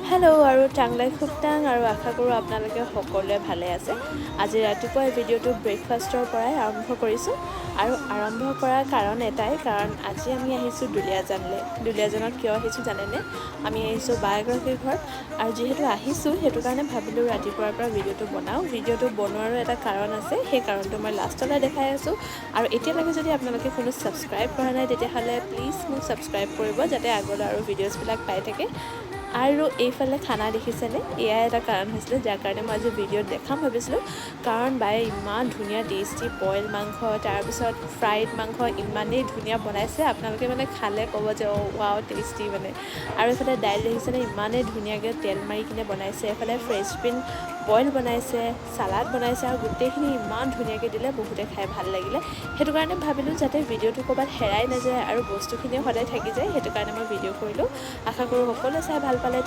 Hello' আৰু টাংলাই খুবটাং আৰু আশা কৰোঁ আপোনালোকে সকলোৱে ভালে আছে। আজি ৰাতিপুৱা এই ভিডিঅ'টো ব্ৰেকফাষ্টৰ পৰাই আৰম্ভ কৰিছোঁ আৰু আৰম্ভ কৰাৰ কাৰণ এটাই, কাৰণ আজি আমি আহিছোঁ দুলীয়াজানলৈ। দুলীয়াজানত কিয় আহিছোঁ জানেনে? আমি আহিছোঁ বা এগৰাকীৰ ঘৰত, আৰু যিহেতু আহিছোঁ সেইটো কাৰণে ভাবিলোঁ ৰাতিপুৱাৰ পৰা ভিডিঅ'টো বনাওঁ। ভিডিঅ'টো বনোৱাৰো এটা কাৰণ আছে, সেই কাৰণটো মই লাষ্টলৈ দেখাই আছোঁ। আৰু এতিয়ালৈকে যদি আপোনালোকে কোনো ছাবস্ক্ৰাইব কৰা নাই তেতিয়াহ'লে প্লিজ মোক ছাবস্ক্ৰাইব কৰিব, যাতে আগলৈ আৰু ভিডিঅ'ছবিলাক পাই থাকে। আৰু এইফালে খানা দেখিছেনে? এয়াই এটা কাৰণ হৈছিলে যাৰ কাৰণে মই আজি ভিডিঅ'ত দেখাম ভাবিছিলোঁ, কাৰণ বায়ে ইমান ধুনীয়া টেষ্টি বইল মাংস, তাৰপিছত ফ্ৰাইড মাংস ইমানেই ধুনীয়া বনাইছে, আপোনালোকে মানে খালে ক'ব যে অ' ৱাও টেষ্টি মানে। আৰু এইফালে দাইল দেখিছেনে? ইমানেই ধুনীয়াকৈ তেল মাৰি কিনে বনাইছে। এইফালে ফ্ৰেঞ্চ বিন বইল বনাইছে, চালাড বনাইছে, আৰু গোটেইখিনি ইমান ধুনীয়াকৈ দিলে, বহুতে খাই ভাল লাগিলে। সেইটো কাৰণে ভাবিলোঁ যাতে ভিডিঅ'টো ক'ৰবাত হেৰাই নাযায় আৰু বস্তুখিনিও সদায় থাকি যায়, সেইটো কাৰণে মই ভিডিঅ' কৰিলোঁ। আশা কৰোঁ সকলোৱে চাই ভাল পালে।